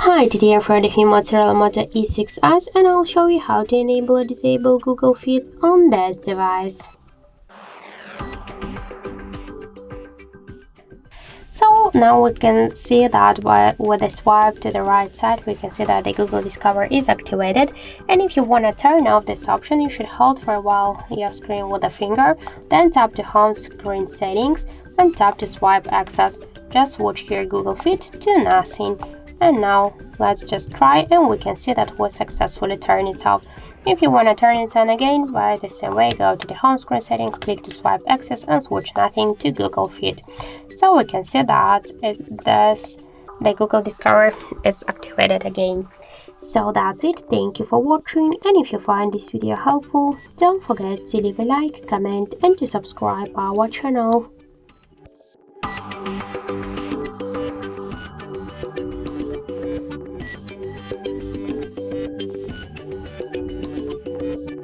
Hi, today I'm for the Motorola Moto E6S and I'll show you how to enable or disable Google Feeds on this device. So now we can see that with a swipe to the right side, we can see that the Google Discover is activated. And if you want to turn off this option, you should hold for a while your screen with a finger, then tap to Home Screen Settings and tap to Swipe Access. Just switch your Google Feed to nothing. And now let's just try and we can see that we successfully turned it off. If you want to turn it on again, by the same way, go to the home screen settings, click to swipe access and switch nothing to Google Feed. So we can see that the Google Discover is activated again. So that's it. Thank you for watching, and if you find this video helpful, don't forget to leave a like, comment and to subscribe our channel.